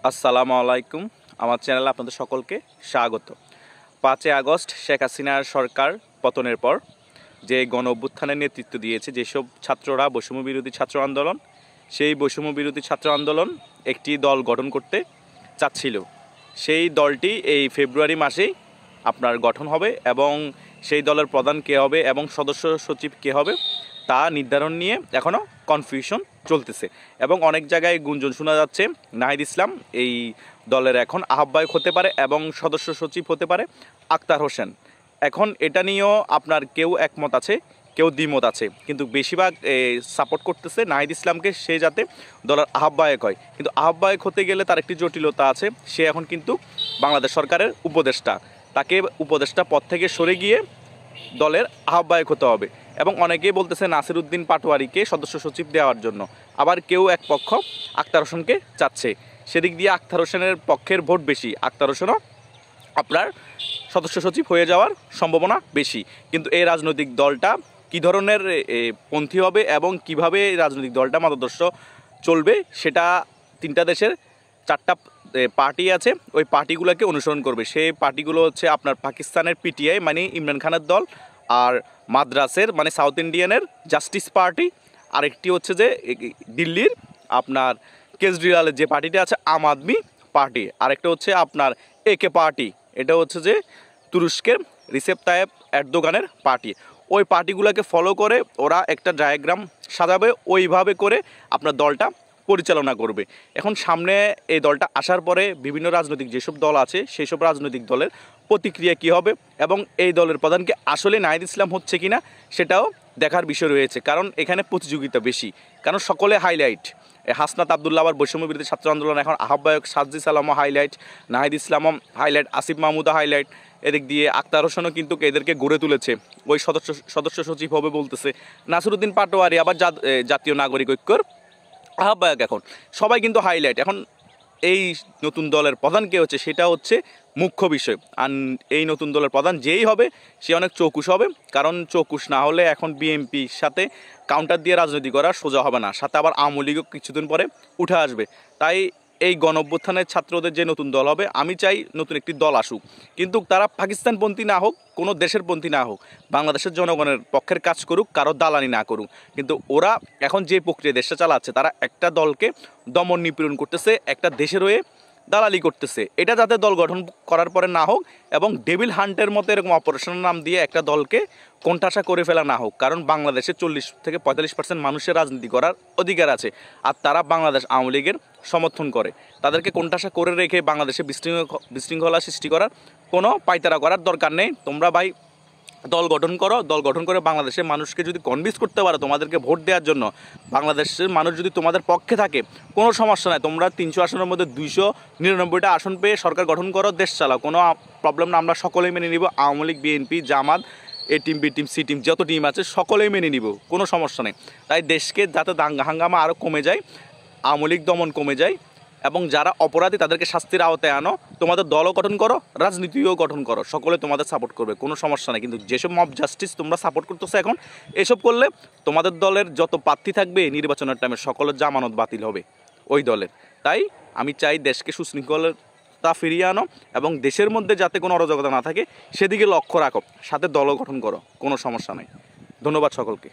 আসসালামু আলাইকুম। আমার চ্যানেলে আপনাদের সকলকে স্বাগত। 5 আগস্ট শেখ হাসিনার সরকার পতনের পর যে গণ অভ্যুত্থানের নেতৃত্ব দিয়েছে যেসব ছাত্ররা বৈষম্য বিরোধী ছাত্র আন্দোলন, সেই বৈষম্য বিরোধী ছাত্র আন্দোলন একটি দল গঠন করতে চাচ্ছিল। সেই দলটি এই ফেব্রুয়ারি মাসেই আপনার গঠন হবে এবং সেই দলের প্রধান কে হবে এবং সদস্য সচিব কে হবে তা নির্ধারণ নিয়ে এখনও কনফিউশন চলতেছে এবং অনেক জায়গায় গুঞ্জন শোনা যাচ্ছে নাহিদ ইসলাম এই দলের এখন আহ্বায়ক হতে পারে এবং সদস্য সচিব হতে পারে আক্তার হোসেন। এখন এটা নিয়েও আপনার কেউ একমত আছে, কেউ দ্বিমত আছে, কিন্তু বেশিরভাগ সাপোর্ট করতেছে নাহিদ ইসলামকে, সে যাতে দলের আহ্বায়ক হয়। কিন্তু আহ্বায়ক হতে গেলে তার একটি জটিলতা আছে, সে এখন কিন্তু বাংলাদেশ সরকারের উপদেষ্টা, তাকে উপদেষ্টা পদ থেকে সরে গিয়ে দলের আহ্বায়ক হতে হবে। এবং অনেকেই বলতেছে নাসির উদ্দিন পাটোয়ারিকে সদস্য সচিব দেওয়ার জন্য, আবার কেউ এক পক্ষ আক্তার হোসেনকে চাচ্ছে। সেদিক দিয়ে আক্তার হোসেনের পক্ষের ভোট বেশি, আক্তার হোসেনও আপনার সদস্য সচিব হয়ে যাওয়ার সম্ভাবনা বেশি। কিন্তু এই রাজনৈতিক দলটা কী ধরনের পন্থী হবে এবং কিভাবে রাজনৈতিক দলটা মতাদর্শ চলবে সেটা তিনটা দেশের 4টা পার্টি আছে, ওই পার্টিগুলোকে অনুসরণ করবে। সেই পার্টিগুলো হচ্ছে আপনার পাকিস্তানের পিটিআই মানে ইমরান খানের দল, আর মাদ্রাসের মানে সাউথ ইন্ডিয়ানের জাস্টিস পার্টি, আরেকটি হচ্ছে যে দিল্লির আপনার কেজরিওয়ালের যে পার্টিটা আছে আম আদমি পার্টি, আরেকটা হচ্ছে আপনার একে পার্টি, এটা হচ্ছে যে তুরস্কের রিসেপ তাইয়েপ এরদোগানের পার্টি। ওই পার্টিগুলোকে ফলো করে ওরা একটা ডায়াগ্রাম সাজাবে, ওইভাবে করে আপনার দলটা পরিচালনা করবে। এখন সামনে এই দলটা আসার পরে বিভিন্ন রাজনৈতিক যেসব দল আছে সেই সব রাজনৈতিক দলের প্রতিক্রিয়া কী হবে এবং এই দলের প্রধানকে আসলে নাহিদ ইসলাম হচ্ছে কিনা সেটাও দেখার বিষয় রয়েছে, কারণ এখানে প্রতিযোগিতা বেশি, কারণ সকলে হাইলাইট। হাসনাত আবদুল্লাহ আবার বৈষম্য বিরোধী ছাত্র আন্দোলন এখন আহ্বায়ক, সাজ্জি সালামও হাইলাইট, নাহিদ ইসলামও হাইলাইট, আসিফ মাহমুদও হাইলাইট, এদিক দিয়ে আক্তার হোসেনও কিন্তু এদেরকে গড়ে তুলেছে, ওই সদস্য সচিব হবে বলতেছে। নাসির উদ্দিন পাটোয়ারি আবার জাতীয় নাগরিক ঐক্যর আহ্বায়ক, এখন সবাই কিন্তু হাইলাইট। এখন এই নতুন দলের প্রধান কে হচ্ছে সেটা হচ্ছে মুখ্য বিষয়। আর এই নতুন দলের প্রধান যেই হবে সে অনেক চৌকুশ হবে, কারণ চৌকুশ না হলে এখন বিএনপির সাথে কাউন্টার দিয়ে রাজনীতি করা সোজা হবে না, সাথে আবার আওয়ামী লীগও কিছুদিন পরে উঠে আসবে। তাই এই গণ অভ্যুত্থানের ছাত্রদের যে নতুন দল হবে, আমি চাই নতুন একটি দল আসুক, কিন্তু তারা পাকিস্তানপন্থী না হোক, কোনো দেশের পন্থী না হোক, বাংলাদেশের জনগণের পক্ষের কাজ করুক, কারো দালালি না করুক। কিন্তু ওরা এখন যে প্রক্রিয়া দেশটা চালাচ্ছে, তারা একটা দলকে দমন নিপীড়ন করতেছে, একটা দেশের হয়ে দালালি করতেছে। এটা যাতে দল গঠন করার পরে না হোক এবং ডেভিল হান্টের মতো এরকম অপারেশনের নাম দিয়ে একটা দলকে কোণঠাসা করে ফেলা না হোক, কারণ বাংলাদেশে 40 থেকে 45% মানুষের রাজনীতি করার অধিকার আছে, আর তারা বাংলাদেশ আওয়ামী লীগের সমর্থন করে। তাদেরকে কোণঠাসা করে রেখে বাংলাদেশে বিশৃঙ্খলা সৃষ্টি করার কোনো পায়তারা করার দরকার নেই। তোমরা ভাই দল গঠন করো, দল গঠন করে বাংলাদেশের মানুষকে যদি কনভিন্স করতে পারো তোমাদেরকে ভোট দেওয়ার জন্য, বাংলাদেশের মানুষ যদি তোমাদের পক্ষে থাকে, কোনো সমস্যা নাই, তোমরা 300 আসনের মধ্যে 299টা আসন পেয়ে সরকার গঠন করো, দেশ চালাও, কোনো প্রবলেম না, আমরা সকলেই মেনে নিব। Awami League, BNP, Jamaat, A team, B team, C team, যত টিম আছে সকলেই মেনে নিব, কোনো সমস্যা নেই। তাই দেশকে যাতে দাঙ্গা হাঙ্গামা আরও কমে যায়, আওয়ামী লীগ দমন কমে যায় এবং যারা অপরাধী তাদেরকে শাস্তির আওতায় আনো, তোমাদের দলও গঠন করো, রাজনীতিও গঠন করো, সকলে তোমাদের সাপোর্ট করবে, কোনো সমস্যা নেই। কিন্তু যেসব মব জাস্টিস তোমরা সাপোর্ট করতেছো এখন, এসব করলে তোমাদের দলের যত প্রার্থী থাকবে নির্বাচনের টাইমে সকলের জামানত বাতিল হবে ওই দলের। তাই আমি চাই দেশকে সুশৃঙ্খলতা ফিরিয়ে আনো এবং দেশের মধ্যে যাতে কোনো অরাজকতা না থাকে সেদিকে লক্ষ্য রাখো, সাথে দলও গঠন করো, কোনো সমস্যা নেই। ধন্যবাদ সকলকে।